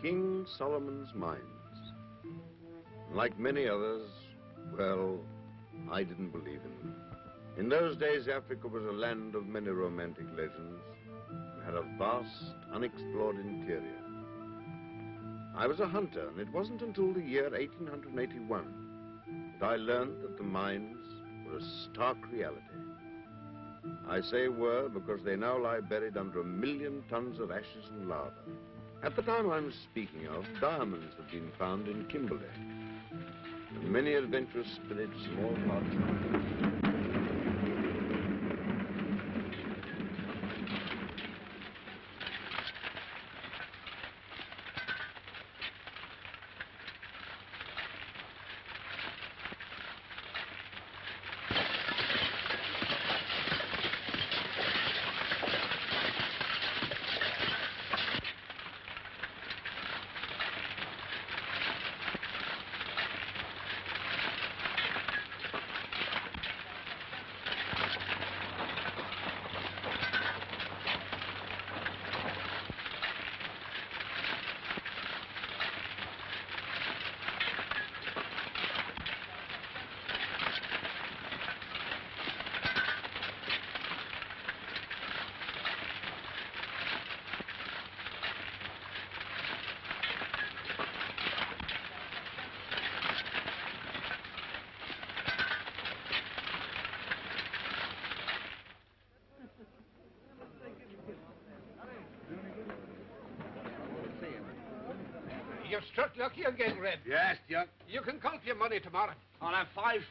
King Solomon's Mines. Like many others, well, I didn't believe in them. In those days, Africa was a land of many romantic legends and had a vast, unexplored interior. I was a hunter, and it wasn't until the year 1881 that I learned that the mines were a stark reality. I say were because they now lie buried under 1 million tons of ashes and lava. At the time I'm speaking of, diamonds had been found in Kimberley, and many adventurous spirits, small and large. You've struck lucky again, Red. Yes, Duck. You can count your money tomorrow. I'll have £5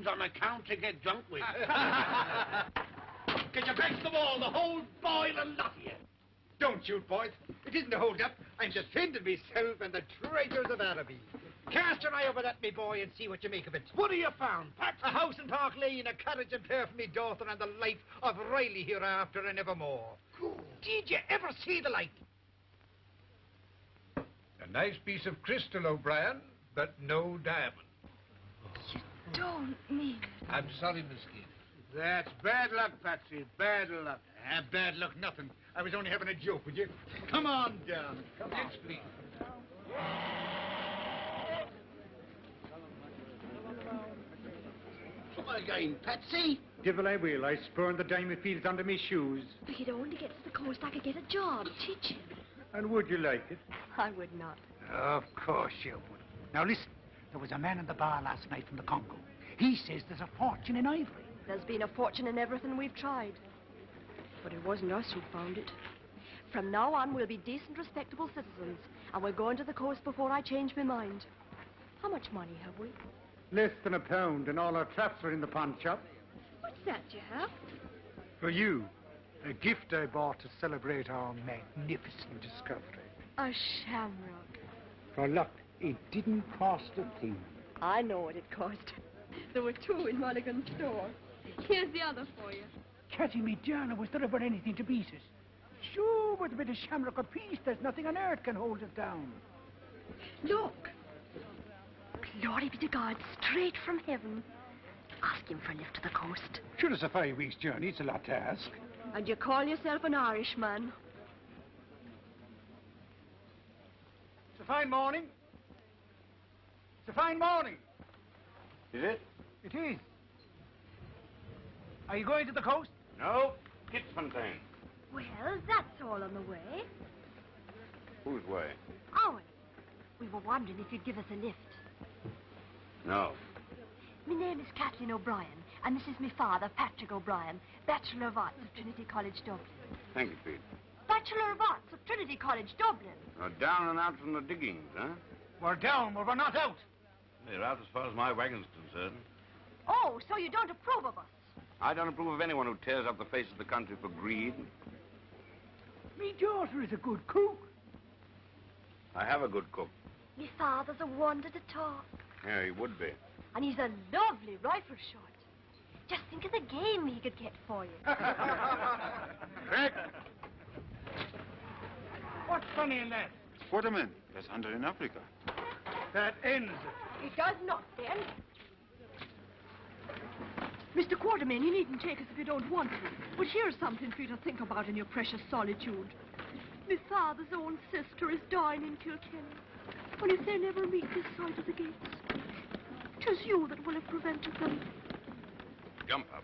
on account to get drunk with. Get your backs to the wall, the whole boil and lot of you. Don't shoot, boys. It isn't a hold-up. I'm defending myself and the traitors of Araby. Cast your eye over that, me boy, and see what you make of it. What have you found, Pat? A house in Park Lane, a carriage and pair for me daughter, and the life of Riley hereafter and evermore. Did you ever see the like? A nice piece of crystal, O'Brien, but no diamond. You don't mean... I'm sorry, Miss Kid. That's bad luck, Patsy. Bad luck. Bad luck, nothing. I was only having a joke with you. Come on down. Come on. Yes, please. Try again, Patsy. Devil I will. I spurned the diamond fields under me shoes. If he'd only get to the coast, I could get a job teaching. And would you like it? I would not. Of course you would. Now listen, there was a man in the bar last night from the Congo. He says there's a fortune in ivory. There's been a fortune in everything we've tried. But it wasn't us who found it. From now on, we'll be decent, respectable citizens, and we're going to the coast before I change my mind. How much money have we? Less than £1, and all our traps are in the pawn shop. What's that you have? For you, a gift I bought to celebrate our magnificent discovery. A shamrock. For luck, it didn't cost a thing. I know what it cost. There were 2 in Mulligan's store. Here's the other for you. Catty me down, was there ever anything to beat it? Sure, with a bit of shamrock apiece, there's nothing on earth can hold it down. Look. Glory be to God, straight from heaven. Ask him for a lift to the coast. Sure, it's a 5 weeks' journey. It's a lot to ask. And you call yourself an Irishman? It's a fine morning. It's a fine morning. Is it? It is. Are you going to the coast? No. Kitfontein. Well, that's all on the way. Whose way? Ours. We were wondering if you'd give us a lift. No. My name is Kathleen O'Brien, and this is my father, Patrick O'Brien, Bachelor of Arts at Trinity College, Dublin. Thank you, Pete. But Bachelor of Arts at Trinity College, Dublin. Down and out from the diggings, huh? We're down, but we're not out. They're out as far as my wagon's concerned. Oh, so you don't approve of us? I don't approve of anyone who tears up the face of the country for greed. Me daughter is a good cook. I have a good cook. Me father's a wonder to talk. Yeah, he would be. And he's a lovely rifle shot. Just think of the game he could get for you. Craig! What's funny in that? Quarterman, that's hunted in Africa. That ends it. It does not, then. Mr. Quartermain, you needn't take us if you don't want to. But here's something for you to think about in your precious solitude. My father's own sister is dying in Kilkenny. And if they never meet this side of the gates, 'tis you that will have prevented them. Jump up.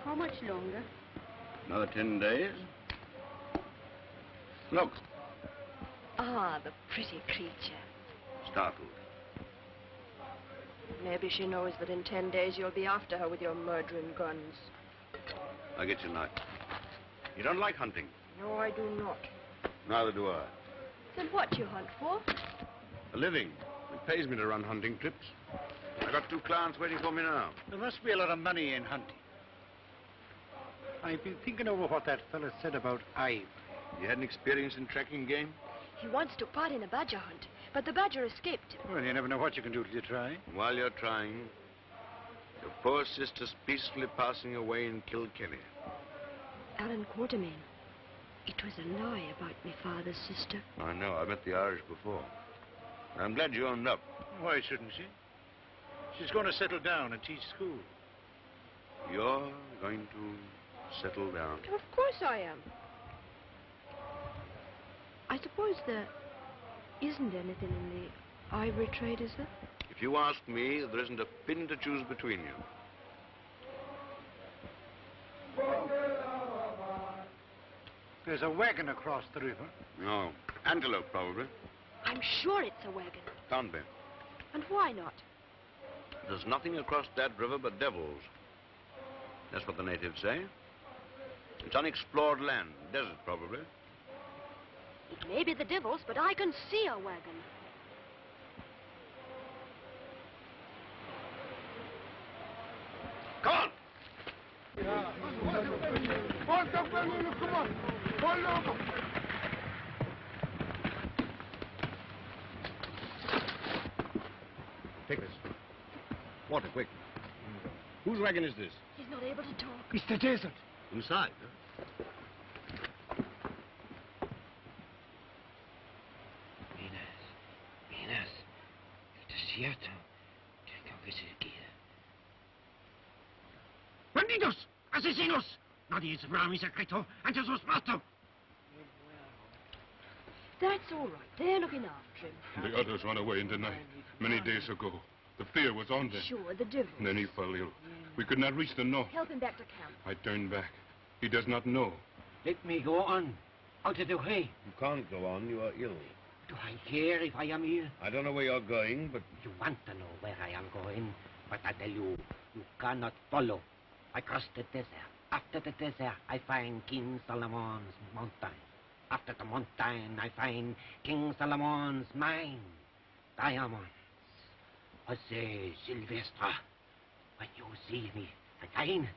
How much longer? Another 10 days. Look, Ah, the pretty creature. startled. Maybe she knows that in 10 days you'll be after her with your murdering guns. I'll get your knife. You don't like hunting? No, I do not. Neither do I. Then what do you hunt for? A living. It pays me to run hunting trips. I got 2 clients waiting for me now. There must be a lot of money in hunting. I've been thinking over what that fellow said about ivory. You had an experience in tracking game? He once took part in a badger hunt, but the badger escaped him. Well, you never know what you can do till you try. While you're trying, your poor sister's peacefully passing away in Kilkenny. Alan Quartermain, it was a lie about my father's sister. I know. I met the Irish before. I'm glad you owned up. Why shouldn't she? She's going to settle down and teach school. You're going to settle down. Of course I am. I suppose there isn't anything in the ivory trade, is there? If you ask me, there isn't a pin to choose between you. There's a wagon across the river. No. Antelope, probably. I'm sure it's a wagon. Can't be. And why not? There's nothing across that river but devils. That's what the natives say. It's unexplored land. Desert, probably. It may be the devils, but I can see a wagon. Come on! Take this. Water, quick. Whose wagon is this? He's not able to talk. It's the desert. Inside, huh? Minas, esto es cierto. Tengo que seguir. ¡Bandidos! ¡Asesinos! Nadie sabrá mi secreto antes os mato. That's all right. They're looking after him. The others ran away in the night, many days ago. The fear was on them. Sure, the devils. And then he fell ill. We could not reach the north. Help him back to camp. I turned back. He does not know. Let me go on. Out of the way. You can't go on. You are ill. Do I care if I am ill? I don't know where you're going, but You want to know where I am going, but I tell you, you cannot follow. I cross the desert. After the desert, I find King Solomon's mountain. After the mountain, I find King Solomon's mine. Diamonds. I say, Sylvester, when you see me again,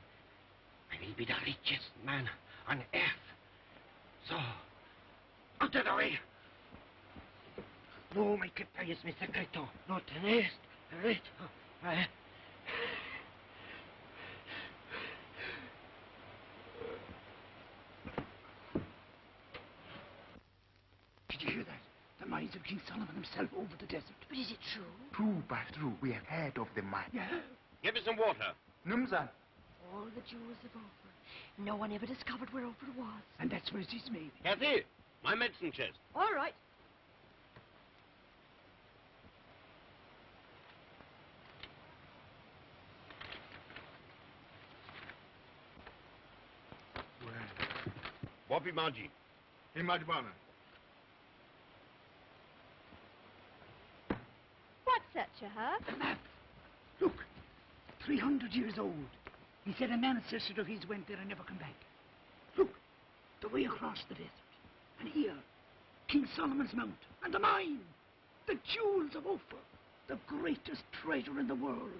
I will be the richest man on earth. So, out of the way. No me quites mi secreto. No tenés derecho. Did you hear that? The mines of King Solomon himself over the desert. But is it true? True, by true. We have heard of the man. Yeah. Give me some water. Numzan, All the jewels of Ophir. No one ever discovered where Ophir was. And that's where she's made. Kathy, my medicine chest. All right. Wapi Maji. Imajbana. What's that you have? The map. Look, 300 years old. He said an ancestor of his went there and never come back. Look, the way across the desert. And here, King Solomon's Mount. And the mine. The jewels of Ophir. The greatest treasure in the world.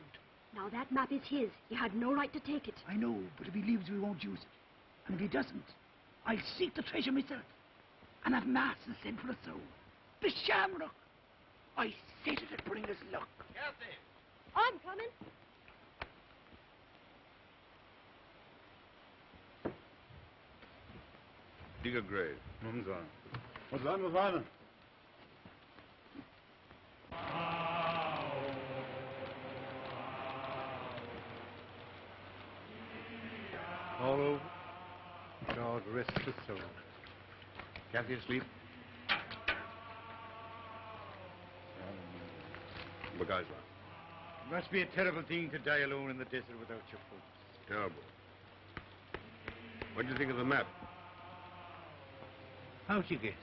Now that map is his. He had no right to take it. I know, but if he leaves, we won't use it. And if he doesn't, I'll seek the treasure myself. And have mass and send for a soul. The shamrock. I said it'd bring us luck. Kathy. I'm coming. Dig a grave. What's that, my father? All over. God rest his soul. Kathy asleep? Bagaisla. It must be a terrible thing to die alone in the desert without your folks. Terrible. What do you think of the map? How'd you guess?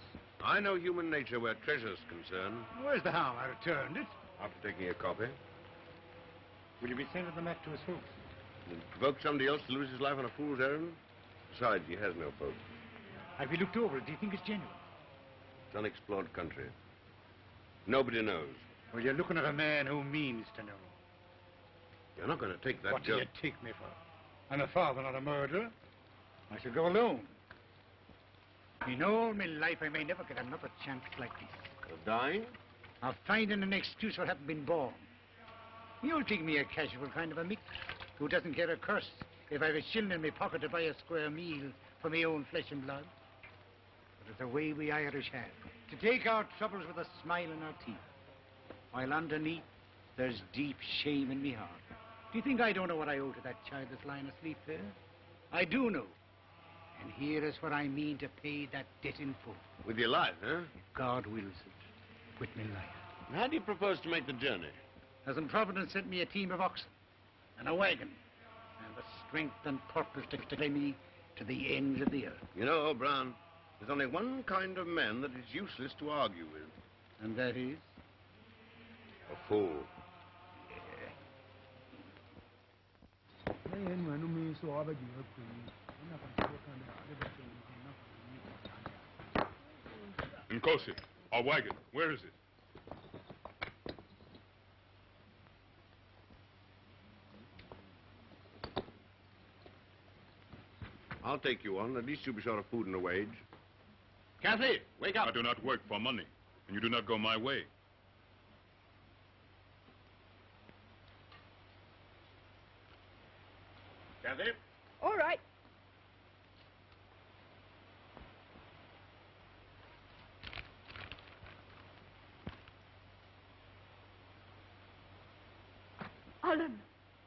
I know human nature where treasure's concerned. Where's the harm? I returned it. After taking a copy. Will you be sending the map to his folks? Will it provoke somebody else to lose his life on a fool's errand? Besides, he has no folks. Have you looked over it? Do you think it's genuine? It's unexplored country. Nobody knows. Well, you're looking at a man who means to know. You're not going to take that What do job. you take me for? I'm a father, not a murderer. I shall go alone. In all my life, I may never get another chance like this. Of dying? Of finding an excuse for having been born. You'll think me a casual kind of a mick who doesn't care a curse if I've a shilling in my pocket to buy a square meal for my own flesh and blood. But it's the way we Irish have. To take our troubles with a smile in our teeth. While underneath, there's deep shame in me heart. Do you think I don't know what I owe to that child that's lying asleep there? I do know. And here is what I mean to pay that debt in full. With your life, huh? God wills it. With me life. How do you propose to make the journey? Hasn't Providence sent me a team of oxen and a wagon and the strength and purpose to carry me to the ends of the earth? You know, Brown, there's only one kind of man that is useless to argue with. And that is? A fool. Nkosi, our wagon. Where is it? I'll take you on. At least you'll be short of food and a wage. Kathy, wake up. I do not work for money, and you do not go my way. Kathy? All right.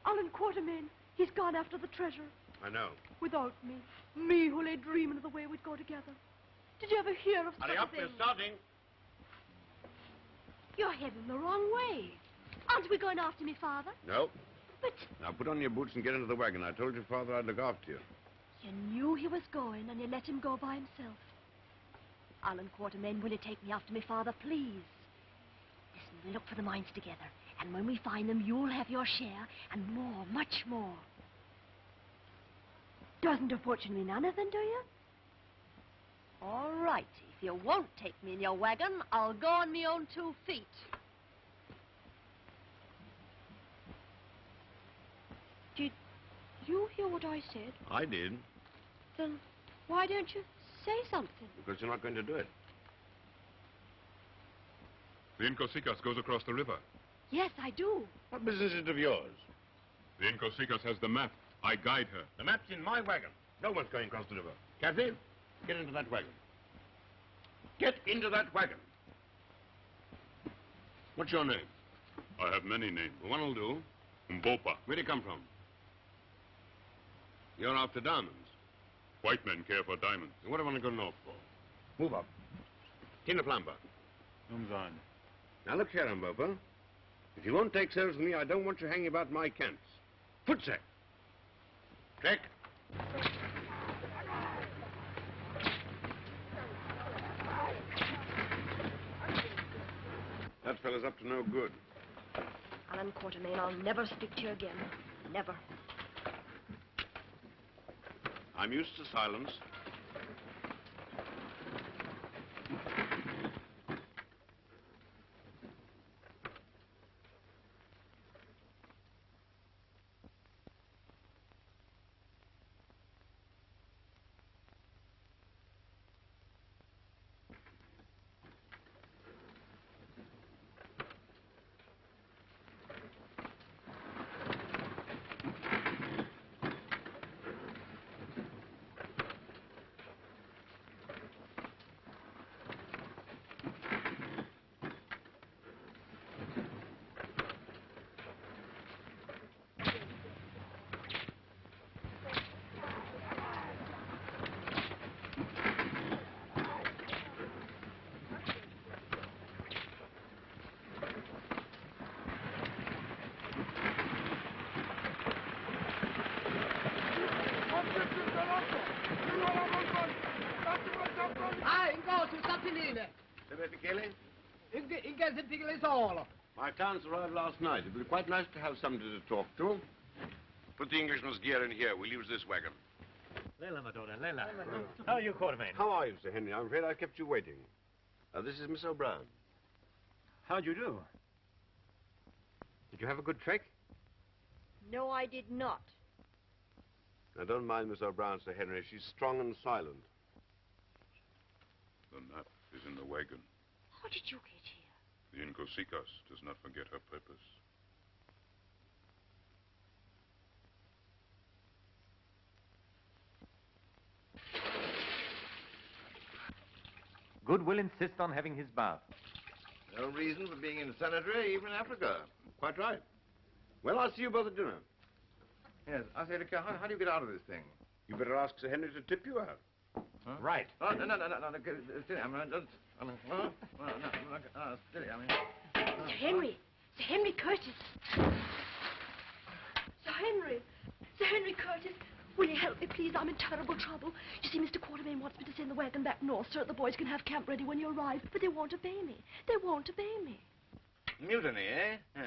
Alan Quartermain. He's gone after the treasure. I know. Without me. Me who lay dreaming of the way we'd go together. Did you ever hear of such Hurry a up, thing? we're starting. You're heading the wrong way. Aren't we going after me, Father? No. But Now put on your boots and get into the wagon. I told your father I'd look after you. you knew he was going and you let him go by himself. Alan Quartermain, will you take me after me, Father, please? Listen, we'll look for the mines together. And when we find them, you'll have your share and more, much more. Doesn't a fortune mean anything, do you? All right. If you won't take me in your wagon, I'll go on me own 2 feet. Did you hear what I said? I did. Then why don't you say something? Because you're not going to do it. The Inkosikas goes across the river. Yes, I do. What business is it of yours? The Inkosikas has the map. I guide her. The map's in my wagon. No one's going across the river. Kathy, get into that wagon. Get into that wagon. What's your name? I have many names. Well, one will do. Mbopa. Where do you come from? You're after diamonds. White men care for diamonds. And what am I going north for? Move up. Tina Plumber. Comes on. Now look here, Umbopa. If you won't take service with me, I don't want you hanging about my camps. Foot sec. Check. That fellow's up to no good. Alan Quartermain, I'll never speak to you again. Never. I'm used to silence. My accounts arrived last night. It would be quite nice to have somebody to talk to. Put the Englishman's gear in here. We'll use this wagon. Leila, my daughter, Leila. How are you, Quartermain? How are you, Sir Henry? I'm afraid I kept you waiting. This is Miss O'Brien. How'd you do? Did you have a good trek? No, I did not. Now, don't mind Miss O'Brien, Sir Henry. She's strong and silent. The nut is in the wagon. How did you get here? The Incosikas does not forget her purpose. Good will insist on having his bath. No reason for being insanitary, even in Africa. Quite right. Well, I'll see you both at dinner. Yes, I say, look, how do you get out of this thing? You better ask Sir Henry to tip you out. Huh? Right. Oh, no, steady, I mean, steady, I mean. Sir Henry! Sir Henry Curtis! Sir Henry! Sir Henry Curtis! Will you help me, please? I'm in terrible trouble. You see, Mr. Quartermain wants me to send the wagon back north so that the boys can have camp ready when you arrive, but they won't obey me. They won't obey me. Mutiny, eh? Yeah.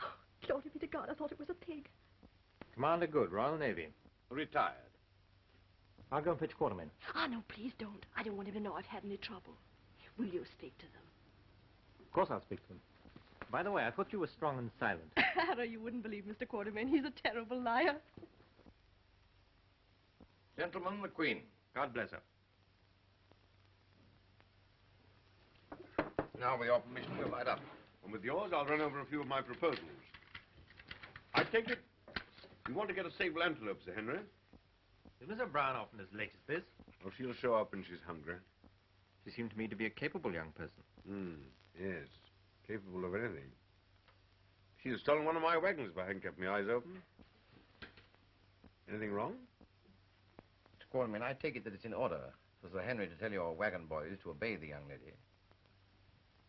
Oh, glory be to God, I thought it was a pig. Commander Good, Royal Navy. Retired. I'll go and fetch Quartermain. Ah, no, please don't. I don't want him to know I've had any trouble. Will you speak to them? Of course I'll speak to them. By the way, I thought you were strong and silent. Harry, you wouldn't believe Mr. Quartermain. He's a terrible liar. Gentlemen, the Queen. God bless her. Now, with your permission, we'll light up. And with yours, I'll run over a few of my proposals. I take it you want to get a sable antelope, Sir Henry? Is Miss O'Brien often as late as this? Oh, she'll show up when she's hungry. She seemed to me to be a capable young person. Yes. Capable of anything. She'd have stolen one of my wagons if I hadn't kept my eyes open. Anything wrong? Mr. Quartermain, I take it that it's in order for Sir Henry to tell your wagon boys to obey the young lady.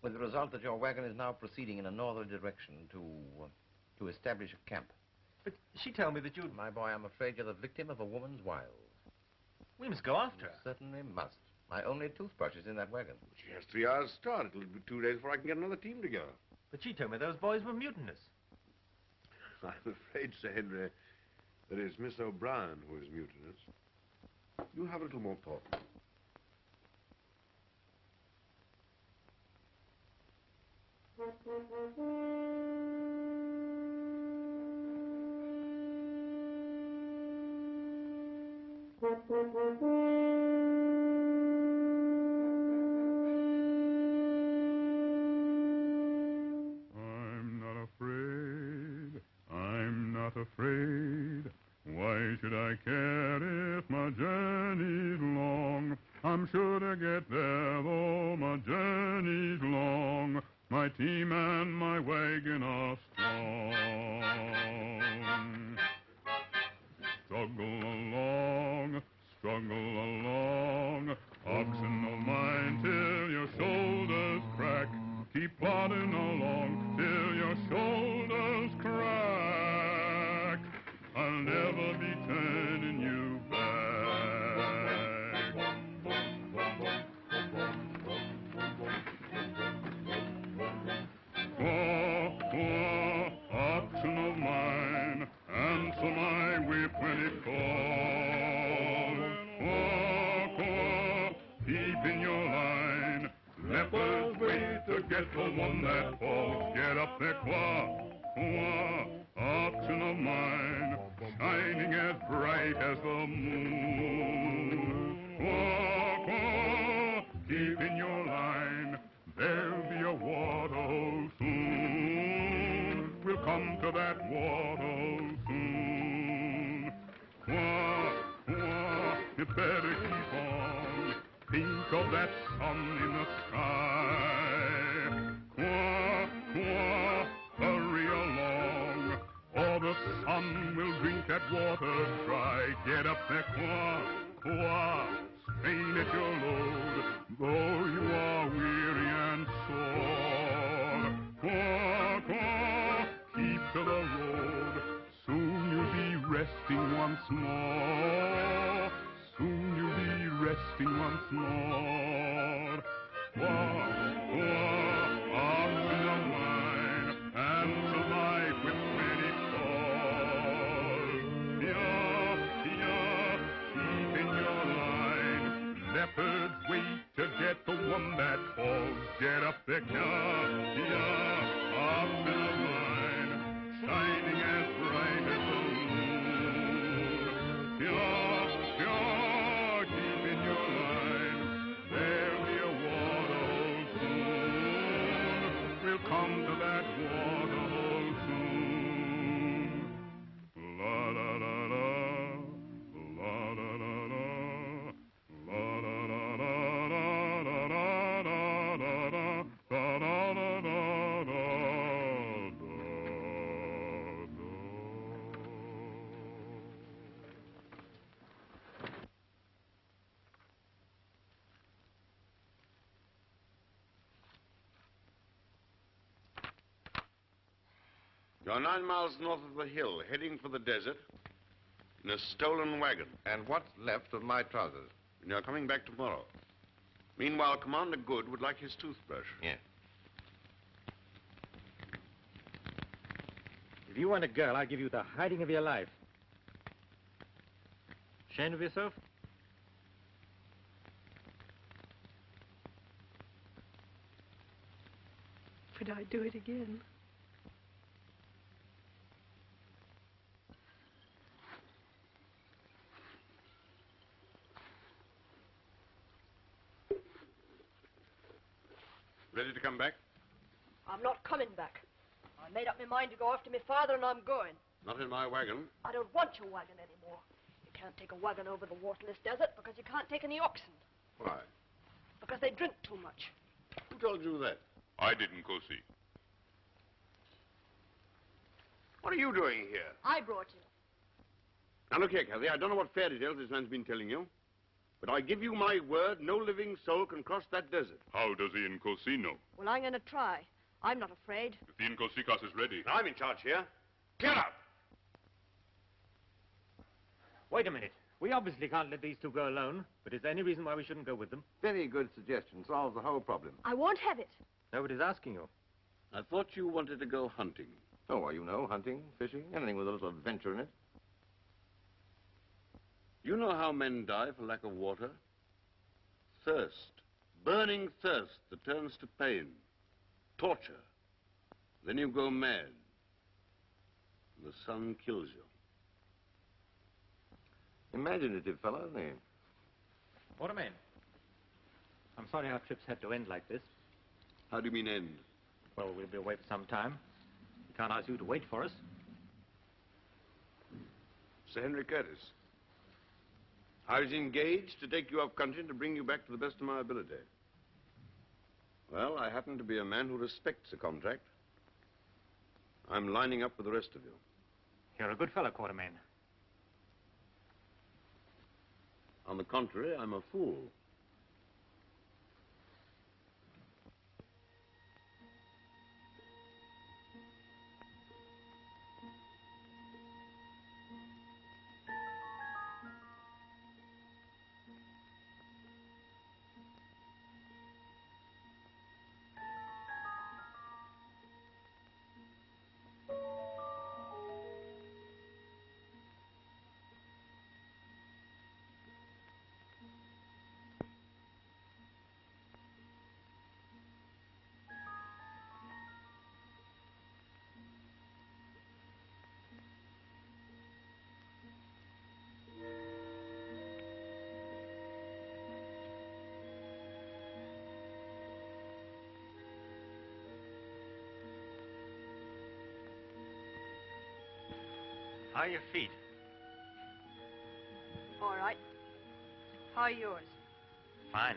With the result that your wagon is now proceeding in a northerly direction to establish a camp. But she told me that you'd... My boy, I'm afraid you're the victim of a woman's wiles. We must go after her. Certainly must. My only toothbrush is in that wagon. She has 3 hours start. It'll be 2 days before I can get another team together. But she told me those boys were mutinous. I'm afraid, Sir Henry, that it's Miss O'Brien who is mutinous. You have a little more port. I'm not afraid. Why should I care if my journey's long? I'm sure to get there, though my journey's long. My team and my wagon are strong. Struggle struggle along. Oxen of mine till your shoulders crack. Keep plodding along till your shoulders crack. I'll never be turning you back. Quaw, quaw, oxen of mine, answer my whip when it calls. Quaw, quaw, keep in your line. Leopards wait to get the one that falls. Get up there, quaw, quaw, oxen of mine, shining as bright as the moon. Quaw, quaw, keep in your line. There'll be a waterhole soon. We'll come to that waterhole soon. Quaw, quaw, you better keep on. Think of that sun in the sky. Quaw, quaw, hurry along, or the sun will drink that water dry. Get up there, quaw, quaw, strain at your load, though you are weary and sore. Quaw, quaw, keep to the road, soon you'll be resting once more. Soon you'll be resting once more. Quaw, quaw, oxen of mine, answer my whip when it calls. Yah, yah, keep in your line. Leopards wait to get the one that falls. Get up there, yah, yah, oxen of mine, shining as bright as the moon. Yah, yah, keep in your line. There'll be a waterhole soon. We'll come to that waterhole soon. La da da da, la da da da, la da da da da da da da da da da da da da. You're 9 miles north of the hill, heading for the desert in a stolen wagon. And what's left of my trousers? And you're coming back tomorrow. Meanwhile, Commander Good would like his toothbrush. Yes. If you want a girl, I'll give you the hiding of your life. Ashamed of yourself? Would I do it again? Ready to come back? I'm not coming back. I made up my mind to go after my father, and I'm going. Not in my wagon. I don't want your wagon anymore. You can't take a wagon over the waterless desert because you can't take any oxen. Why? Because they drink too much. Who told you that? I didn't go see. What are you doing here? I brought you. Now, look here, Kathy. I don't know what fairy tales this man's been telling you, but I give you my word, no living soul can cross that desert. How does the Nkosi know? Well, I'm going to try. I'm not afraid. If the Nkosikas is ready. I'm in charge here. Get up! Wait a minute. We obviously can't let these two go alone, but is there any reason why we shouldn't go with them? Very good suggestion. Solves the whole problem. I won't have it. Nobody's asking you. I thought you wanted to go hunting. Oh, well, you know, hunting, fishing, anything with a little adventure in it. You know how men die for lack of water? Thirst. Burning thirst that turns to pain. Torture. Then you go mad. And the sun kills you. Imaginative fellow, isn't he? Waterman. I'm sorry our trips had to end like this. How do you mean end? Well, we'll be away for some time. We can't ask you to wait for us. Sir Henry Curtis. I was engaged to take you up country and to bring you back to the best of my ability. Well, I happen to be a man who respects a contract. I'm lining up with the rest of you. You're a good fellow, Quartermain. On the contrary, I'm a fool. How are your feet? All right. How are yours? Fine.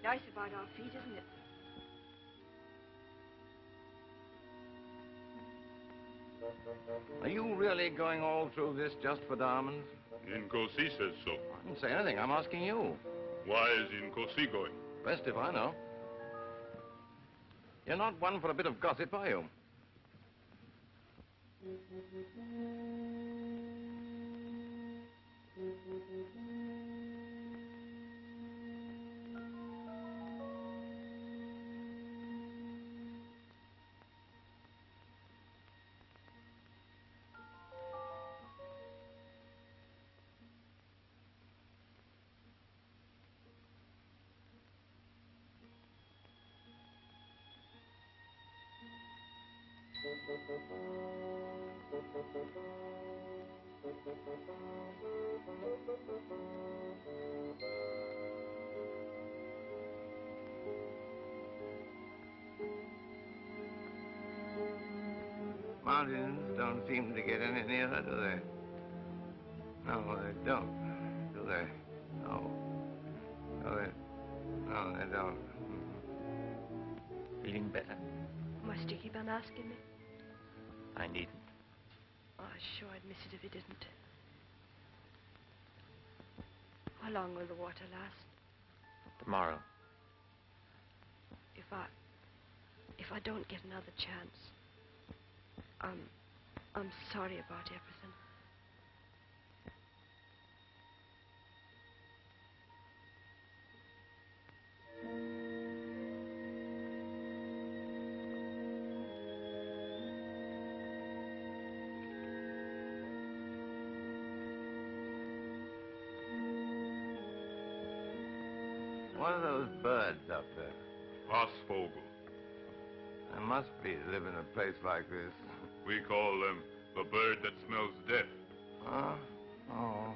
Nice about our feet, isn't it? Are you really going all through this just for diamonds? Inkosi says so. I didn't say anything. I'm asking you. Why is Inkosi going? Best if I know. You're not one for a bit of gossip, are you? Mountains don't seem to get any nearer, do they? No, they don't, do they? No. No, they don't. Feeling better? Must you keep on asking me? I needn't. Oh, sure, I'd miss it if you didn't. How long will the water last? Tomorrow. If I don't get another chance, I'm sorry about everything. What are those birds up there? Asvogel. They must be live in a place like this. We call them the bird that smells death. Huh? Oh.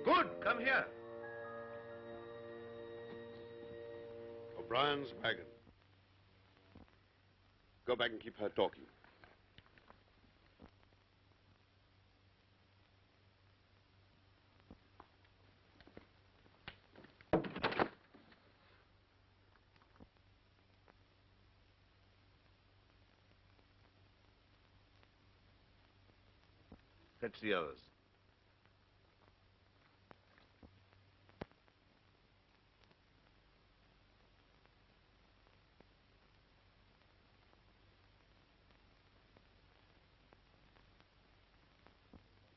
Good, come here. O'Brien's wagon. Go back and keep her talking. Fetch the others.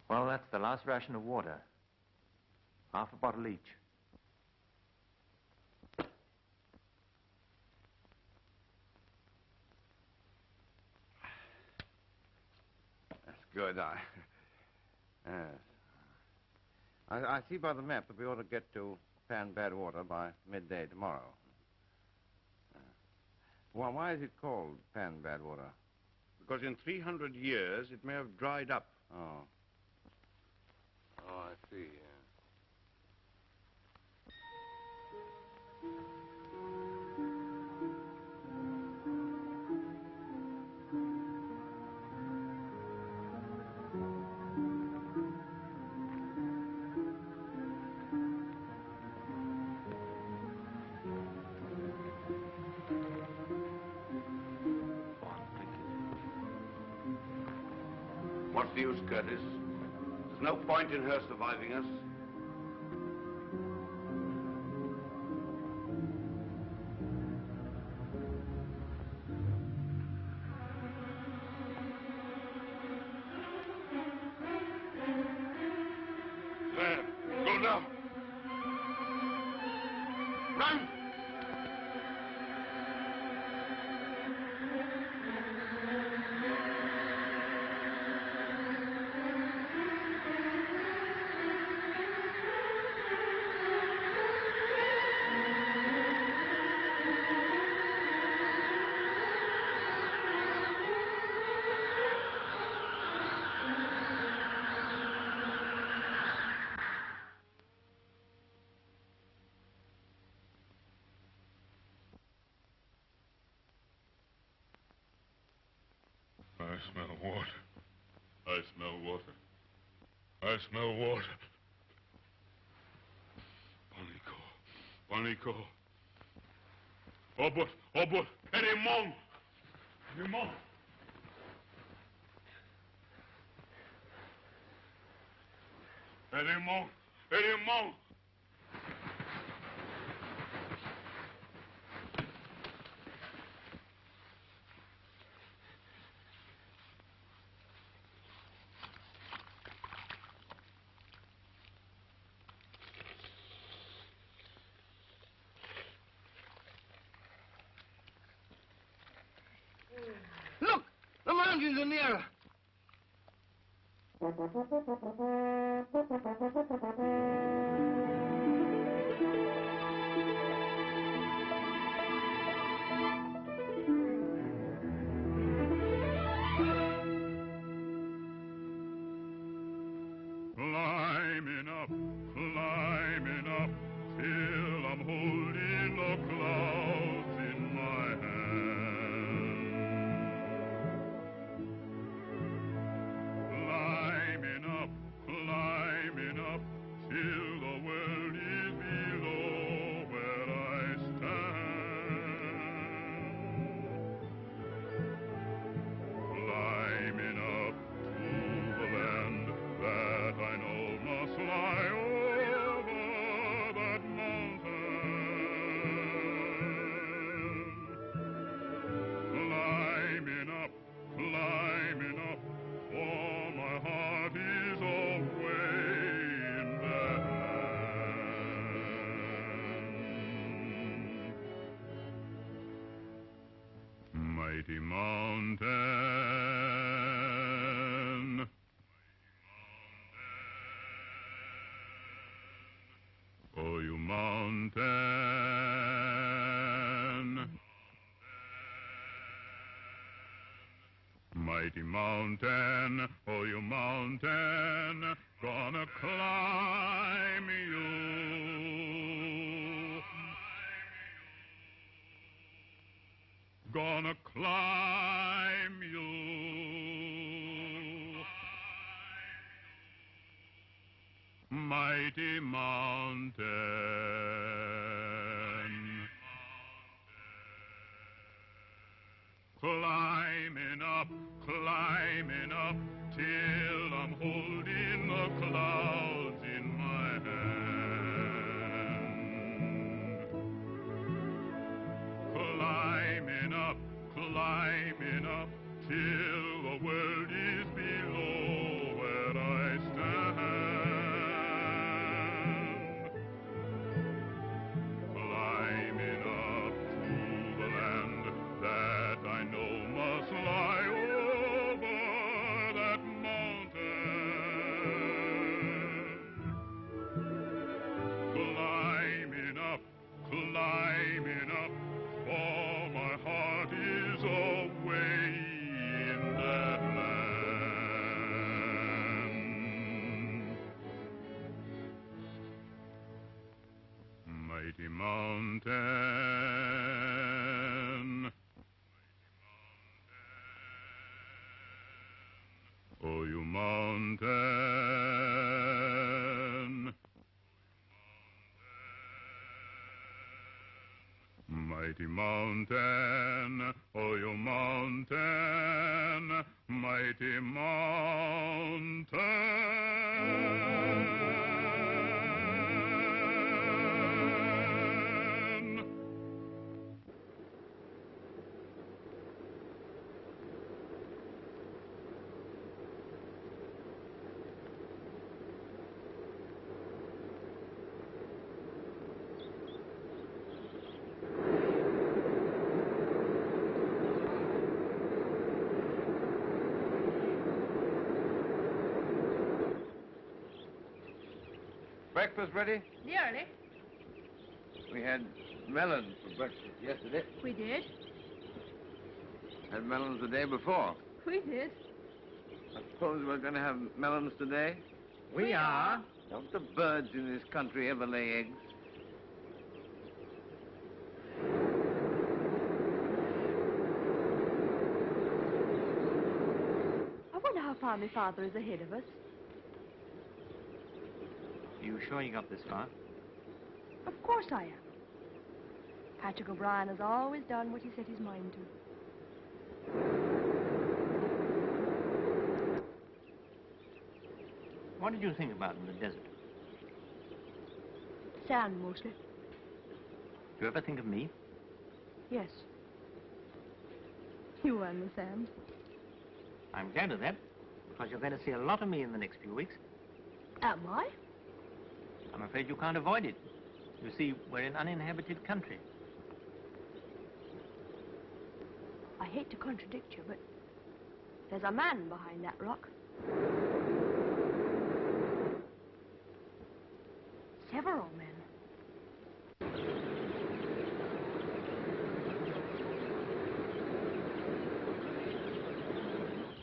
Well, that's the last ration of water. Half a bottle each. That's good. Yes. I see by the map that we ought to get to Pan Bad Water by midday tomorrow. Well, why is it called Pan Bad Water? Because in 300 years, it may have dried up. Oh. Oh, I see, yeah. Not for use, Curtis. There's no point in her surviving us. There. Go now. Run! I smell water. I smell water. I smell water. Panico. Obot. Erimon. Look! The mountains are nearer. Climbing up, till I'm holding the clouds in my hand. Climbing up, till the world is below where I stand. Climbing up to the land that I know must lie over that mountain. Climbing up, for my heart is away in that land. Mighty mountain. Oh, you mountain. Mighty mountain, oh, you mountain, gonna climb you. Gonna climb you. Mighty mountain. Climbing up, till I'm holding the clouds in my hand. Climbing up, till the world is below where I stand. Climbing up to the land that I know must lie over that mountain. Climbing up, for my heart is away in that land. Mighty mountain. Oh, you mountain. Mighty mountain, oh, you mountain, mighty mountain. Breakfast ready? Nearly. We had melons for breakfast yesterday. We did. Had melons the day before. We did. I suppose we're going to have melons today? We are. Don't the birds in this country ever lay eggs? I wonder how far my father is ahead of us. Are you sure you got this far? Of course I am. Patrick O'Brien has always done what he set his mind to. What did you think about in the desert? Sand, mostly. Do you ever think of me? Yes. You and the sand. I'm glad of that, because you're going to see a lot of me in the next few weeks. Am I? I'm afraid you can't avoid it. You see, we're in uninhabited country. I hate to contradict you, but there's a man behind that rock. Several men.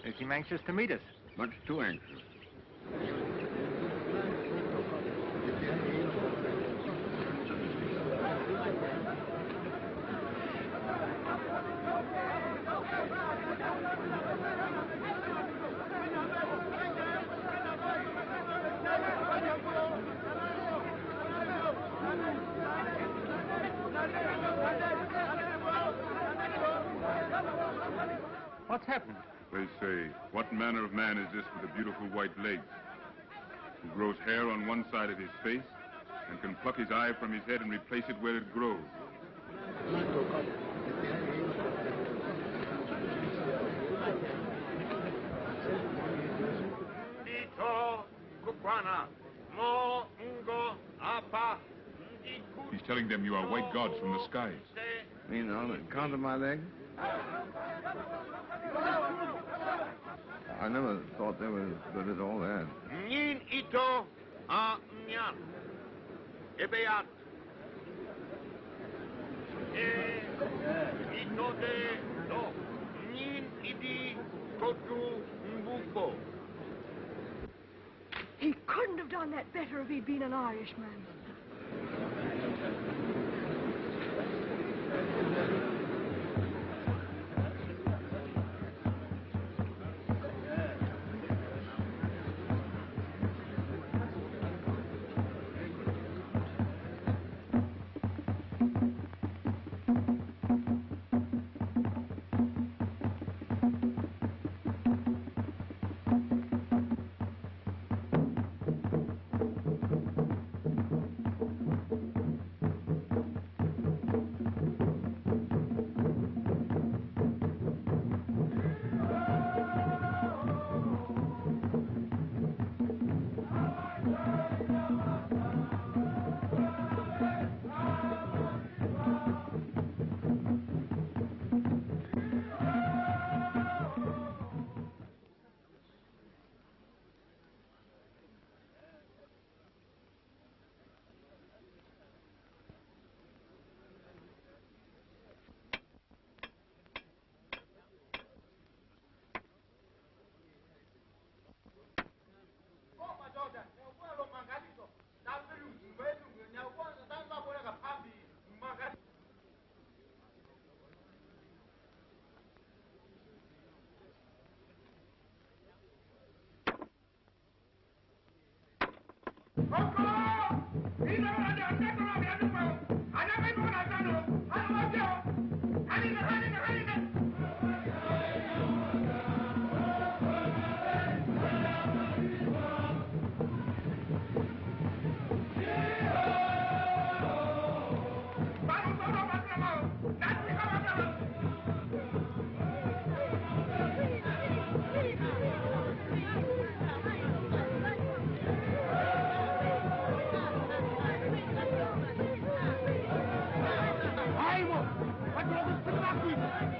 They seem anxious to meet us. Much too anxious. What's happened? They say, what manner of man is this with the beautiful white legs, who grows hair on one side of his face and can pluck his eye from his head and replace it where it grows? He's telling them you are white gods from the skies. You know, the count of my legs? I never thought they were as good as all that. Nin ito a nyan. Ebeat. Ito de do. Nin idi kotu mbuko. He couldn't have done that better if he'd been an Irishman.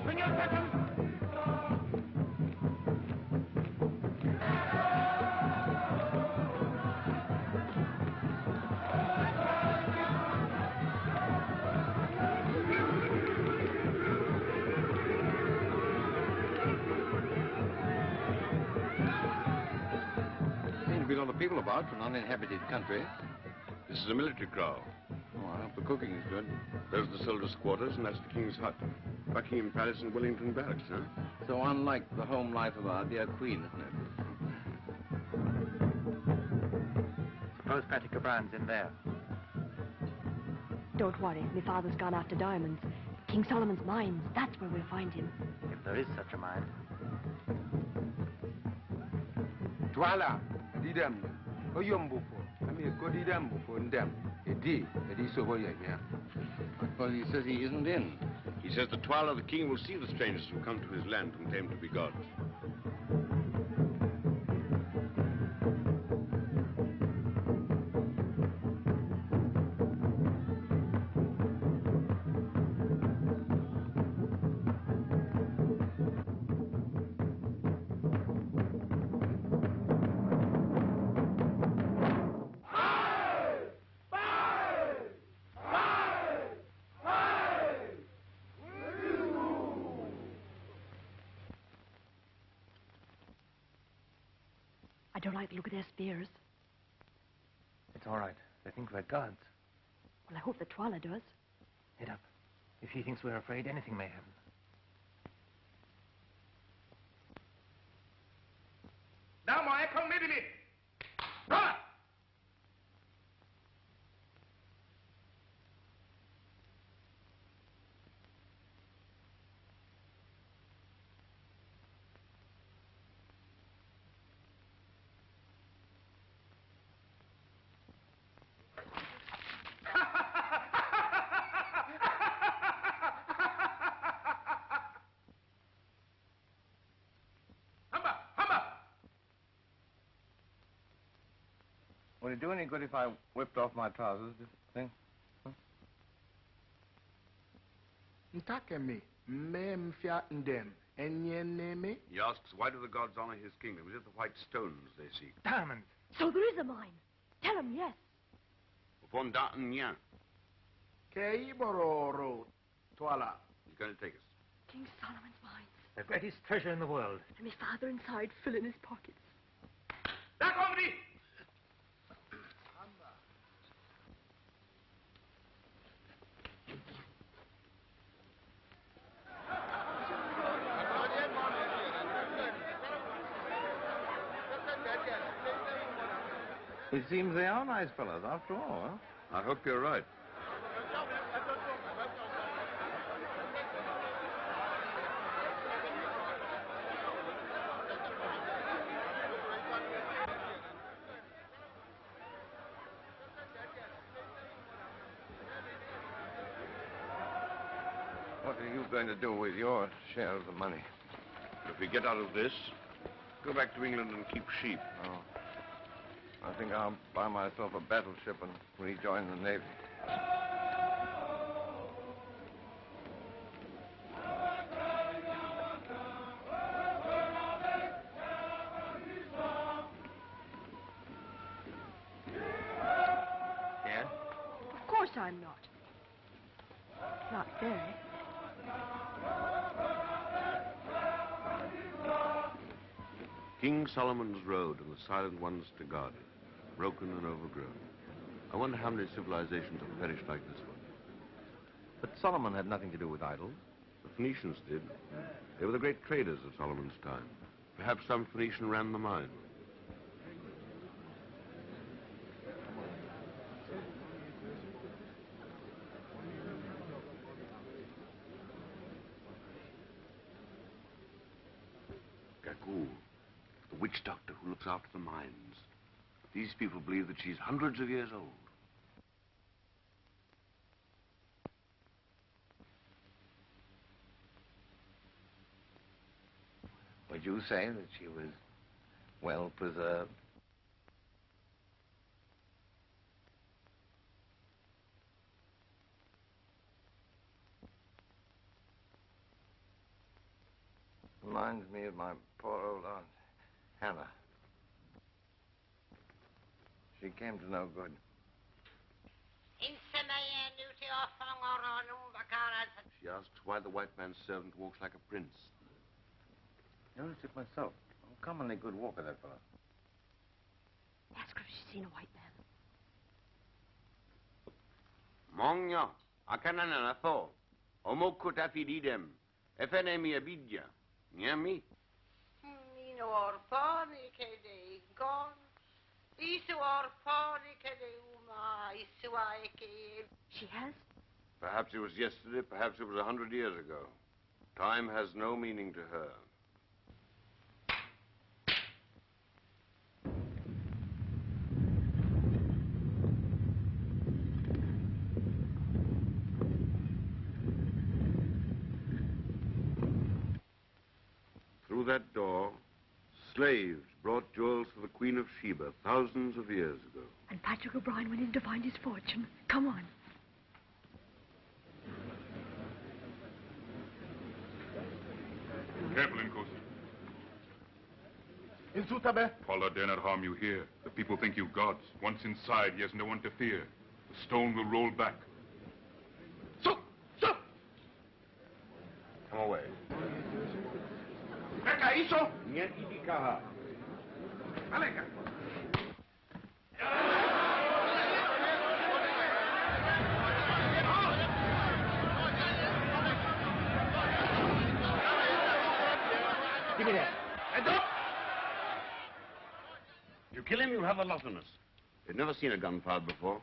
Bring your weapons! Seems to be a lot of people about from an uninhabited country. This is a military kraal. Oh, I hope the cooking is good. Those are the soldiers' quarters, and that's the King's hut. Buckingham Palace and Wellington Barracks, huh? So unlike the home life of our dear Queen, isn't it? Suppose Patrick O'Brien's in there. Don't worry, my father's gone after diamonds. King Solomon's mines, that's where we'll find him. If there is such a mine. Twala, Didam, Oyumbufo. I mean, go Didam before them. Edi so here. Well, he says he isn't in. He says the Twala, the king, will see the strangers who come to his land and claim to be gods. I don't like the look of their spears. It's all right. They think we're gods. Well, I hope the Twala does. Head up. If he thinks we're afraid, anything may happen. Now, my come with me. Run! Would it do any good if I whipped off my trousers, do you think? Ntakemi, mem fiatendem, enyeneme. He asks, why do the gods honor his kingdom? Is it the white stones they seek? Diamonds! So there is a mine. Tell him yes. Upon D'Artagnan. Keibororo, Twala. He's going to take us. King Solomon's mines. The greatest treasure in the world. And my father inside filling his pockets. That company! It seems they are nice fellows, after all, huh? I hope you're right. What are you going to do with your share of the money? If we get out of this, go back to England and keep sheep. Oh. I think I'll buy myself a battleship and rejoin the Navy. Yeah? Of course I'm not. Not very. King Solomon's Road and the silent ones to guard it, broken and overgrown. I wonder how many civilizations have perished like this one. But Solomon had nothing to do with idols. The Phoenicians did. They were the great traders of Solomon's time. Perhaps some Phoenician ran the mine. Gagool, the witch doctor who looks after the mines. These people believe that she's hundreds of years old. Would you say that she was well preserved? reminds me of my poor old aunt, Hannah. She came to no good. She asks why the white man's servant walks like a prince. Noticed it myself. Uncommonly good walker, that fellow. Ask her if she's seen a white man. Mongya, akanana na tho. Omoku tafididem. Efenemi abidja. Nyami. Nino orponi kede gon. Isu orponi kede uma. Isu aike. She has? Perhaps it was yesterday, perhaps it was 100 years ago. Time has no meaning to her. Through that door, slaves brought jewels for the Queen of Sheba thousands of years ago. And Patrick O'Brien went in to find his fortune. Come on. Careful, Inkosi. In Sutabe? Paula dare not harm you here. The people think you gods. Once inside, he has no one to fear. The stone will roll back. So! Come away. Eka iso! Nyetikaha. Aleka! Give me that. Heads up! You kill him, you'll have a lot on us. You've never seen a gun fired before.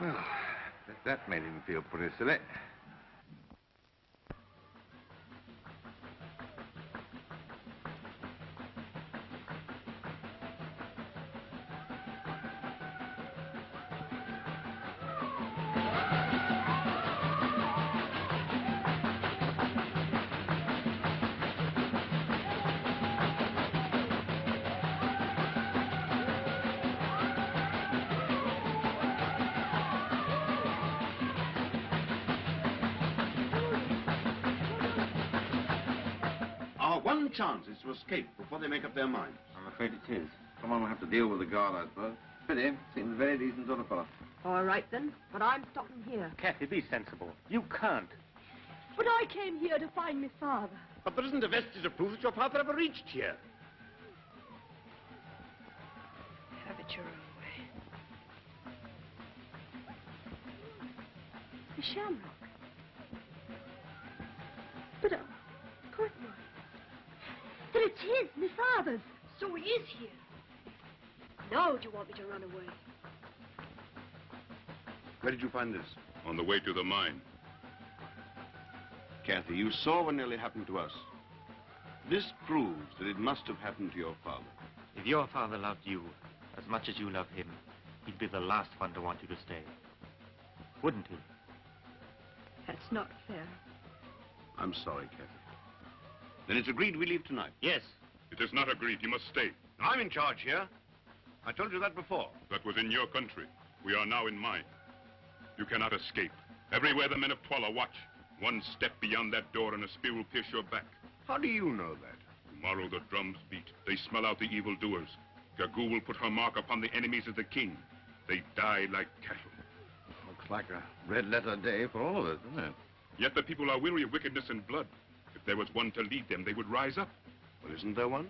Well, that made him feel pretty silly. Our one chance is to escape before they make up their minds. I'm afraid it is. Someone will have to deal with the guard, I suppose. Pity. Seems a very decent sort of fellow. All right, then. But I'm stopping here. Kathy, be sensible. You can't. But I came here to find my father. But there isn't a vestige of proof that your father ever reached here. Have it your own way. The shamrock. But, of course not. But it's his, my father's. So he is here. Now do you want me to run away? Where did you find this? On the way to the mine. Kathy, you saw what nearly happened to us. This proves that it must have happened to your father. If your father loved you as much as you love him, he'd be the last one to want you to stay. Wouldn't he? That's not fair. I'm sorry, Kathy. Then it's agreed we leave tonight. Yes. It is not agreed. You must stay. I'm in charge here. I told you that before. That was in your country. We are now in mine. You cannot escape. Everywhere the men of Twala watch. One step beyond that door and a spear will pierce your back. How do you know that? Tomorrow the drums beat. They smell out the evildoers. Gagu will put her mark upon the enemies of the king. They die like cattle. Looks like a red-letter day for all of us, doesn't it? Yet the people are weary of wickedness and blood. If there was one to lead them, they would rise up. Well, isn't there one?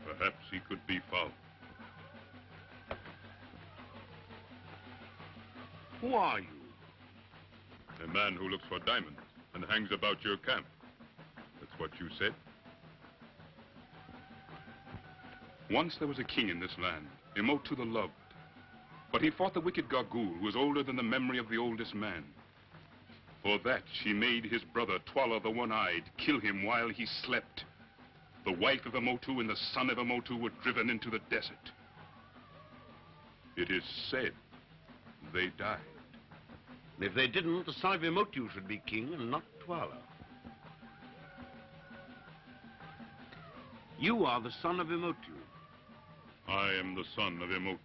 Perhaps he could be found. Who are you? A man who looks for diamonds and hangs about your camp. That's what you said. Once there was a king in this land, Emotu the Loved. But he fought the wicked Gagool, who was older than the memory of the oldest man. For that, she made his brother, Twala the One-Eyed, kill him while he slept. The wife of Emotu and the son of Emotu were driven into the desert. It is said they died. If they didn't, the son of Emotu should be king and not Twala. You are the son of Imotu. I am the son of Imotu.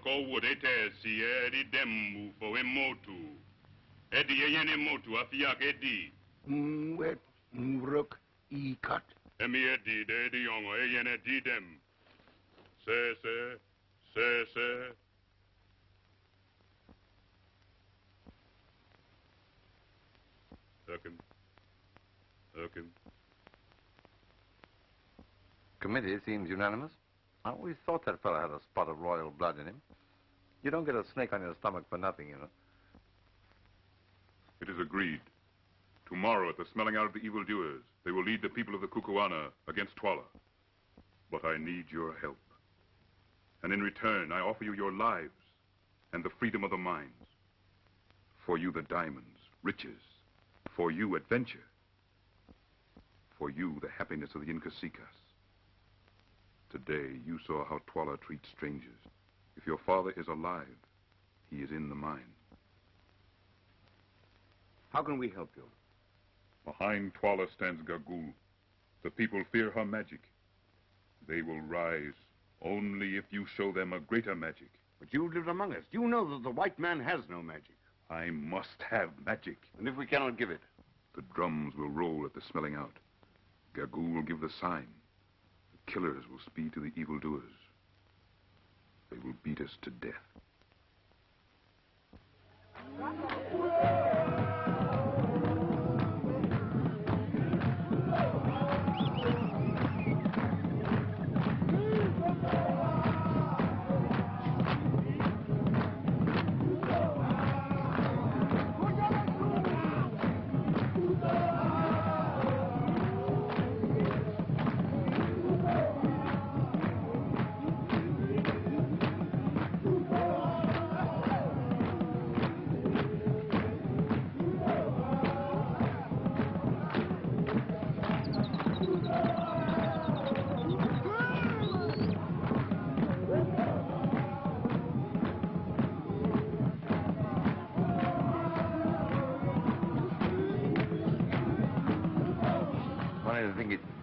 Ko would etesi edi demu for Imotu. Edi yen Imotu afiak edi. Wet, rook, cut. Emi edi de edi yongo yen edi dem. Se. Hurkin. Committee seems unanimous. I always thought that fellow had a spot of royal blood in him. You don't get a snake on your stomach for nothing, you know. It is agreed. Tomorrow, at the smelling out of the evildoers, they will lead the people of the Kukuana against Twala. But I need your help. And in return, I offer you your lives and the freedom of the mines. For you, the diamonds, riches. For you, adventure. For you, the happiness of the Inkasikas. Today, you saw how Twala treats strangers. If your father is alive, he is in the mine. How can we help you? Behind Twala stands Gagul. The people fear her magic. They will rise only if you show them a greater magic. But you've lived among us. You know that the white man has no magic. I must have magic. And if we cannot give it? The drums will roll at the smelling out. Gagul will give the sign. The killers will speed to the evildoers. They will beat us to death.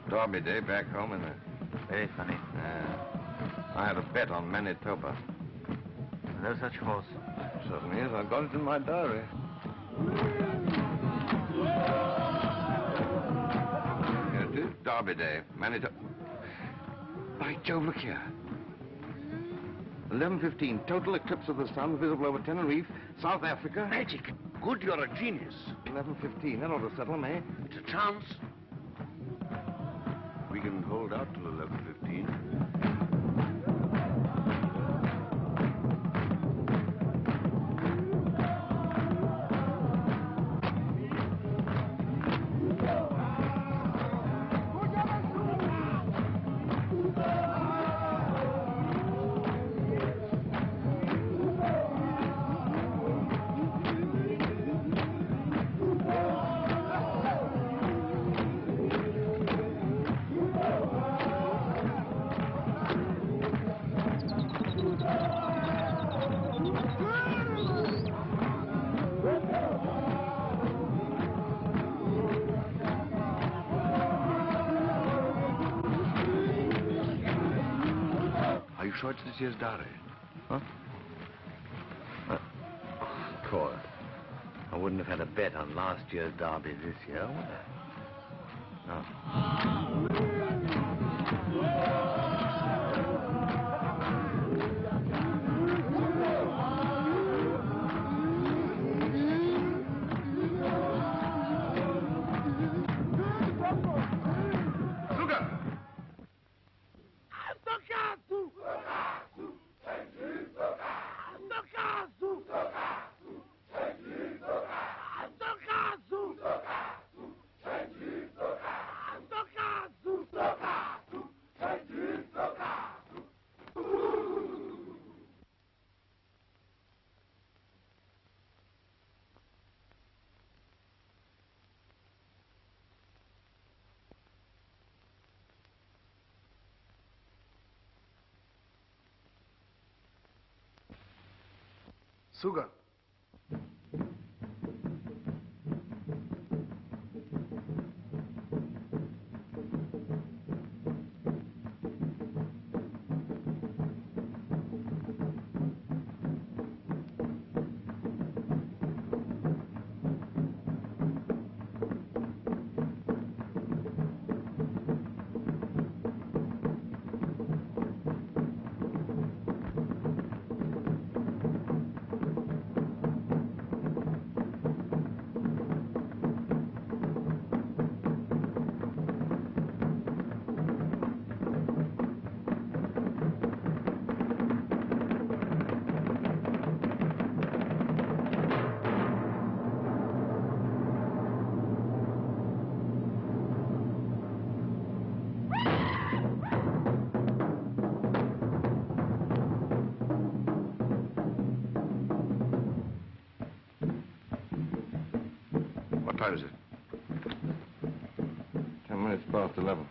Derby Day back home in the... Very funny. I had a bet on Manitoba. No such horse. Certainly is. I've got it in my diary. Here it is. Derby Day. Manitoba. By Jove, look here. 11:15. Total eclipse of the sun visible over Tenerife, South Africa. Magic. Good, you're a genius. 11:15. That ought to settle them, eh? It's a chance. We can hold out till 11:15. Short this year's diary. Huh? Of course. I wouldn't have had a bet on last year's derby this year, would I? No. Sugar. What time is it? 10 minutes past 11.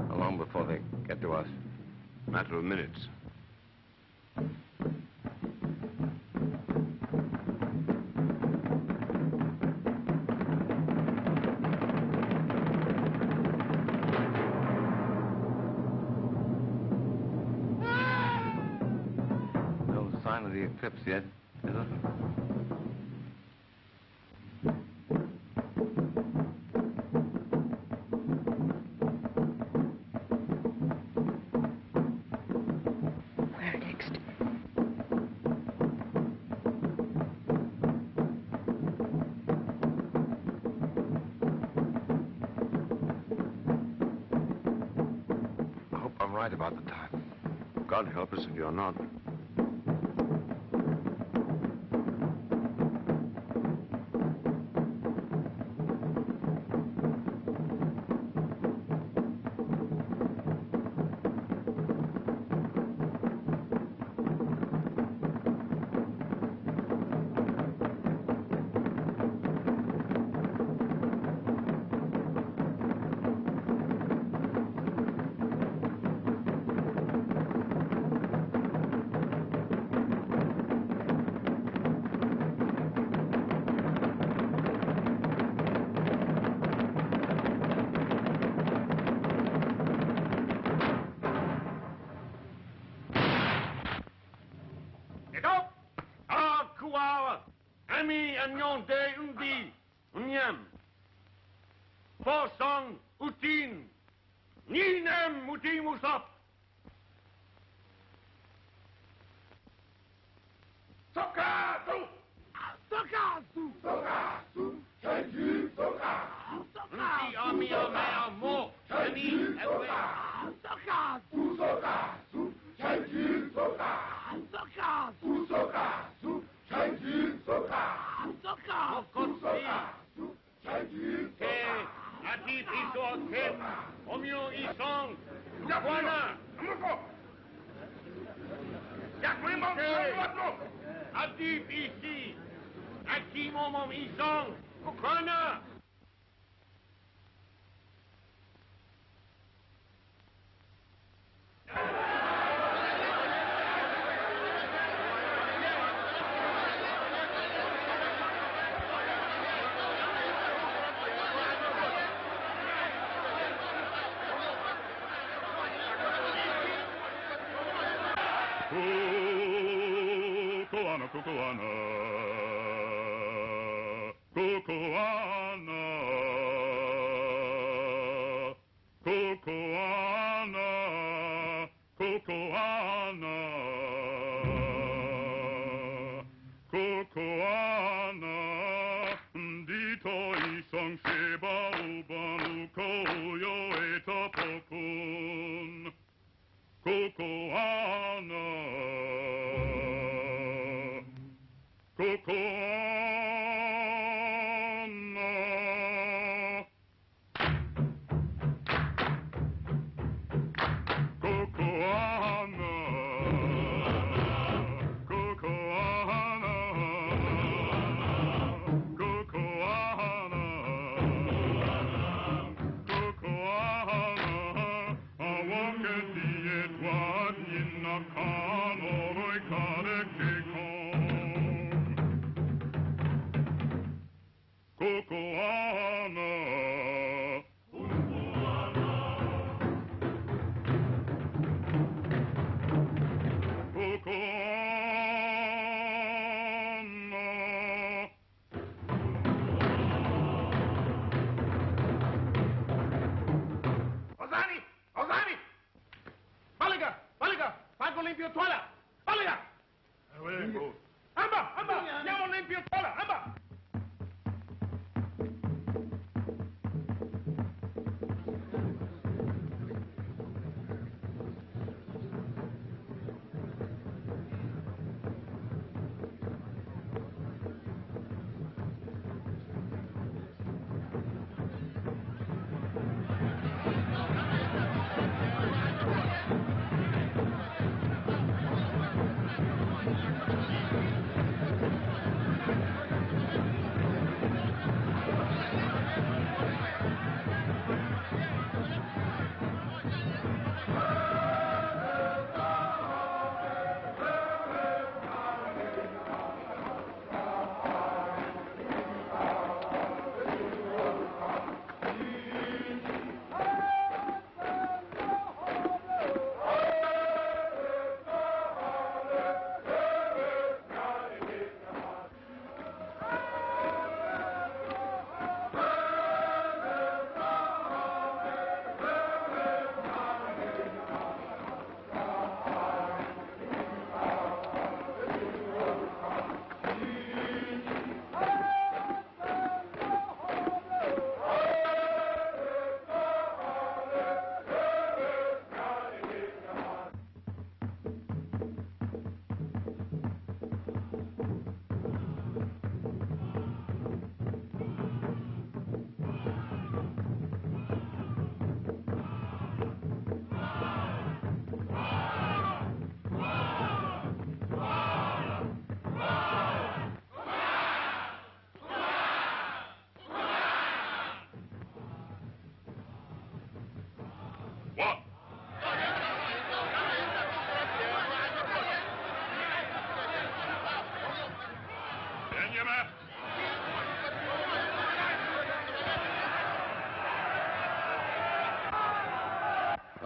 How long before they get to us? Matter of minutes. No sign of the eclipse yet, is there? Where next? I hope I'm right about the time. God help us if you're not. Ami anyon de undi unyam. Forsang utin. Ninem utimusap. Sokasu! Sokasu! Sokasu! Change Sokasu! Sokasu! Ami amo. Ami ewe. Sokasu! Sokasu! Change Sokasu! Sokasu! Sokasu! Change Sokasu! Sokasu! Sokasu! Change Ke ati piso kem omyo isong Jawana! Amuko! Yakmemong Samuatno! Ati pisi! Ati momom isong Ukraina! Kukuana, kukuana, kukuana, kukuana, kukuana, kukuana, dito isang seba ubanu koyo etapokun. Kukuana, kukuana.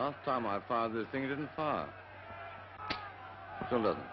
Last time I fired this thing, it didn't fire. Still doesn't.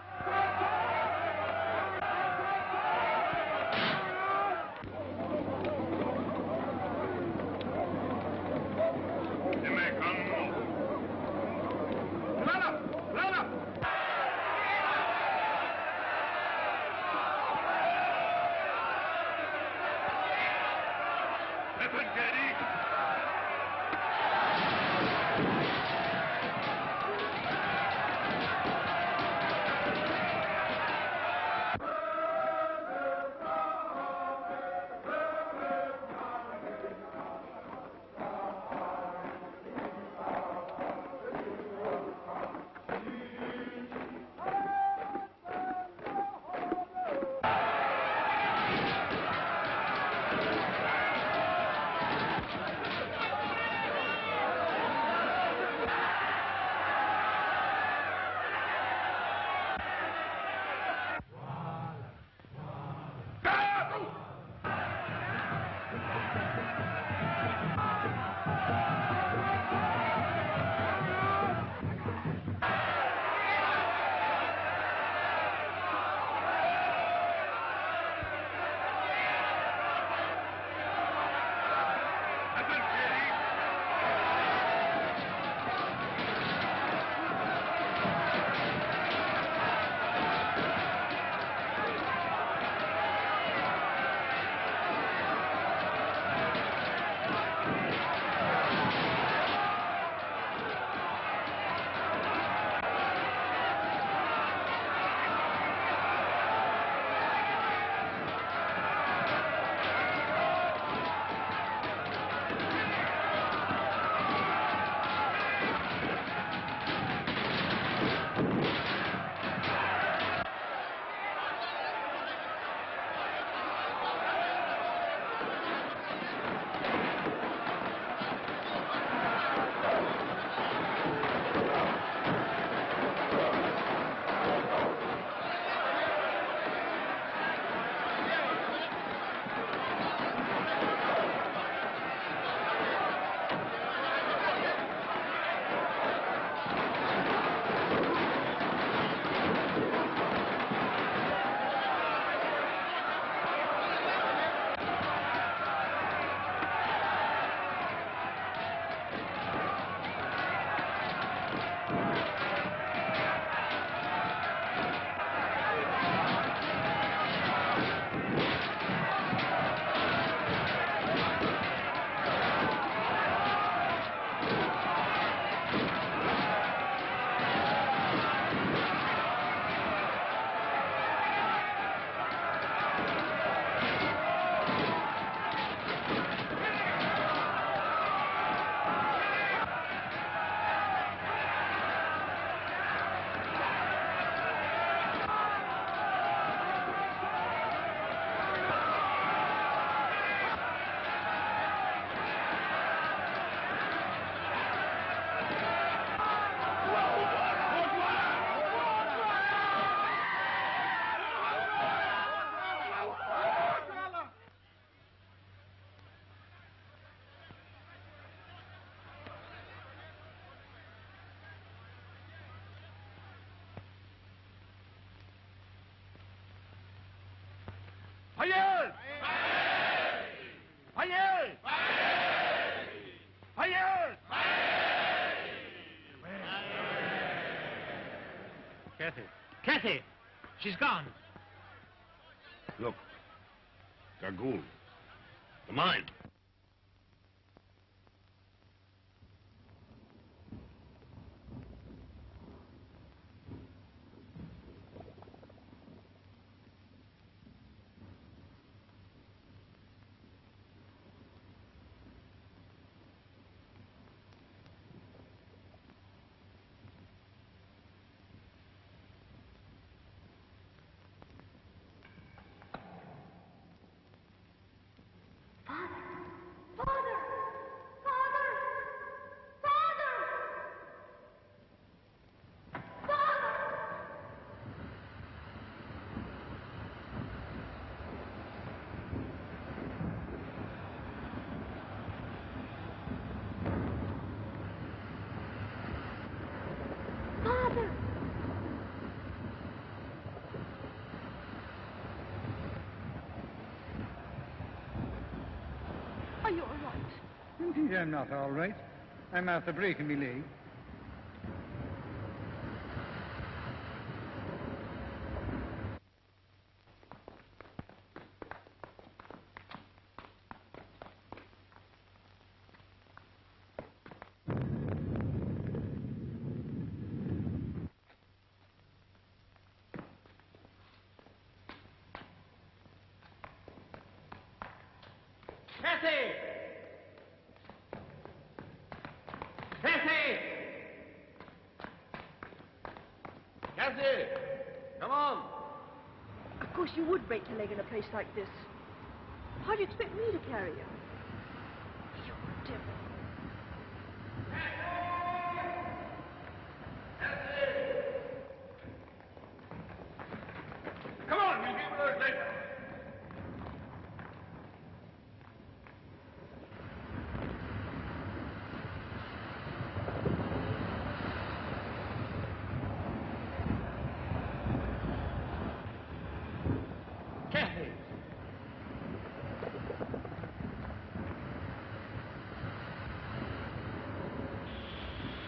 Hayır! Hayır! Hayır! Kathy. Kathy! She's gone. Look. Dragoon. The mine. Father. Indeed, I'm not all right. I'm after breaking my leg. Of course you would break your leg in a place like this. How do you expect me to carry you? You devil. Come on, we'll be with us later.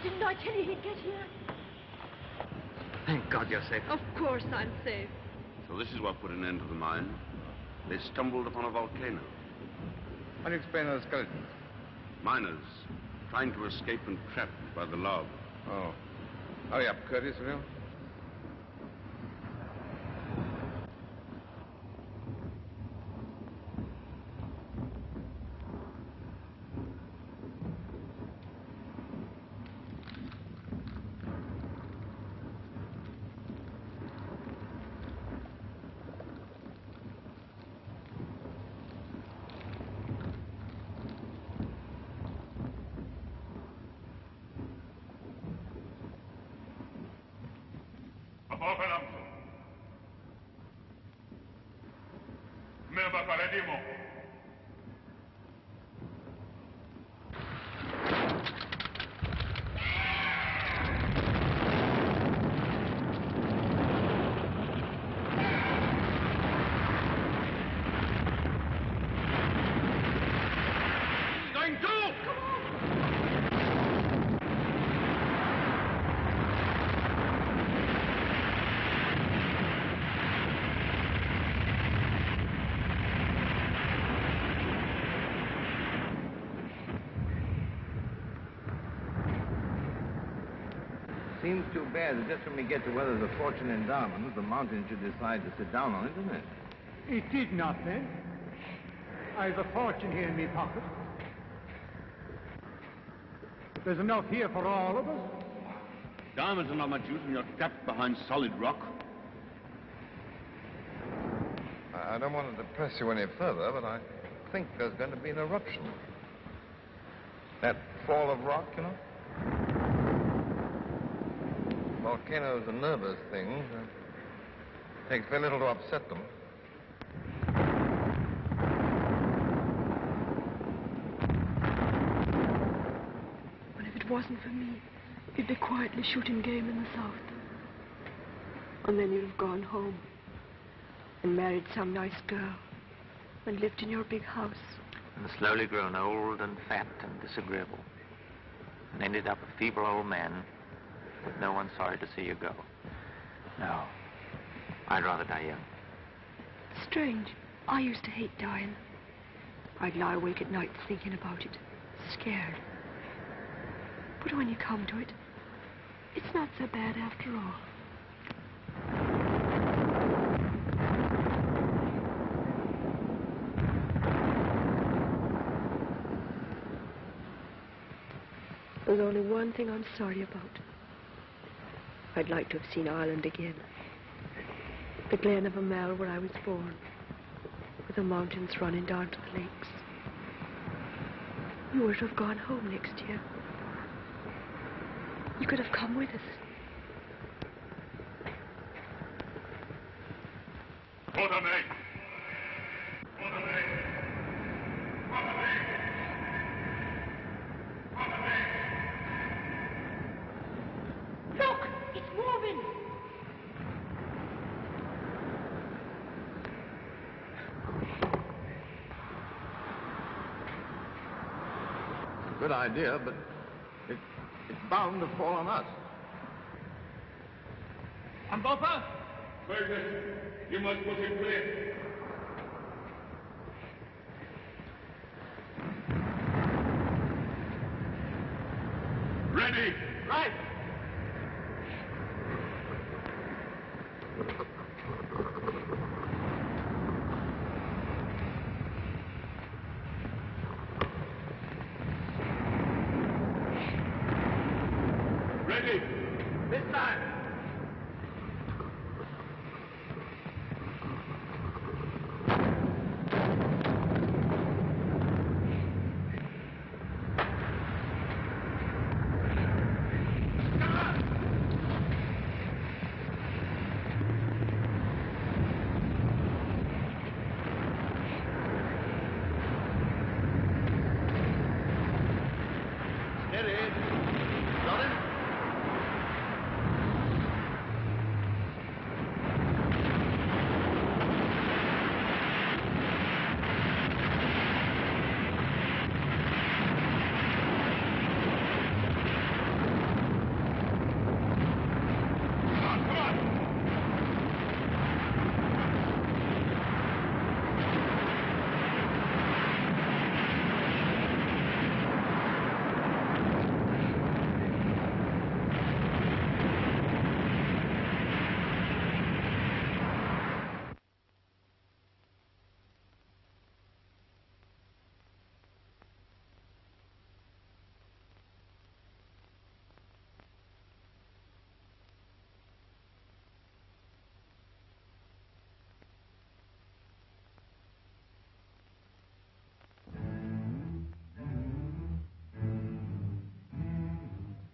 Didn't I tell you he'd get here? Thank God you're safe. Of course I'm safe. So this is what put an end to the mine. They stumbled upon a volcano. How do you explain those skeletons? Miners trying to escape and trapped by the lava. Oh. Hurry up, Curtis, will you? Seems too bad that just when we get to where there's a fortune in diamonds, the mountain should decide to sit down on it, doesn't it? It did not, then. I've a fortune here in my pocket. There's enough here for all of us. Diamonds are not much use when you're trapped behind solid rock. I don't want to depress you any further, but I think there's going to be an eruption. That fall of rock, you know? Volcanoes are nervous things. It takes very little to upset them. But if it wasn't for me, you'd be quietly shooting game in the south. And then you'd have gone home and married some nice girl and lived in your big house. And slowly grown old and fat and disagreeable. And ended up a feeble old man with no one sorry to see you go. No, I'd rather die young. Strange. I used to hate dying. I'd lie awake at night thinking about it, scared. But when you come to it, it's not so bad after all. There's only one thing I'm sorry about. I'd like to have seen Ireland again. The glen of Amel where I was born, with the mountains running down to the lakes. You were to have gone home next year. You could have come with us. Look! It's moving! good idea, but it's bound to fall on us. Ambopa? Fergus, you must put him clear. Ready! Right! Ready! This time!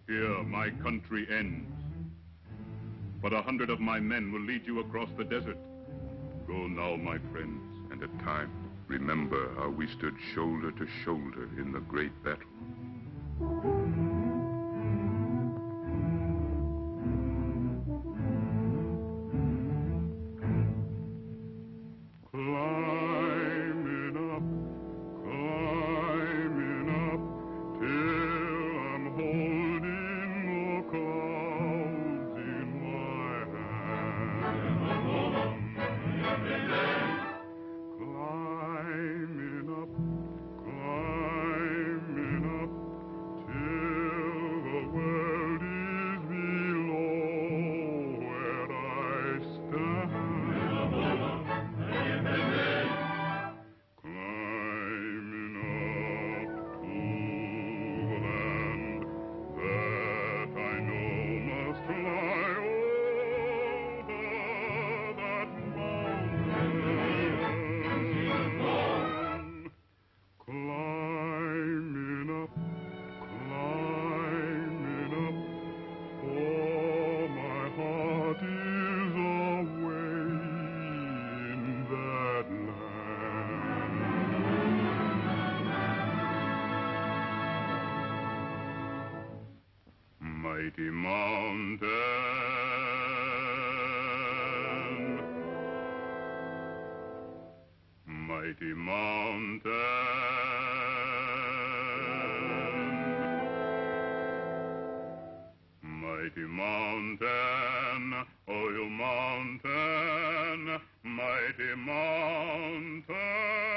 Here my country ends. But 100 of my men will lead you across the desert. Go now, my friends, and at time, remember how we stood shoulder to shoulder in the great battle. Climbing up, till I'm holding the clouds in my hand. Climbing up, till the world is below where I stand. Climbing up to the land that I know must lie over that mountain. Climbing up, for my heart is away in that land. Mighty mountain, mighty mountain, mighty mountain, oh you mountain, mighty mountain.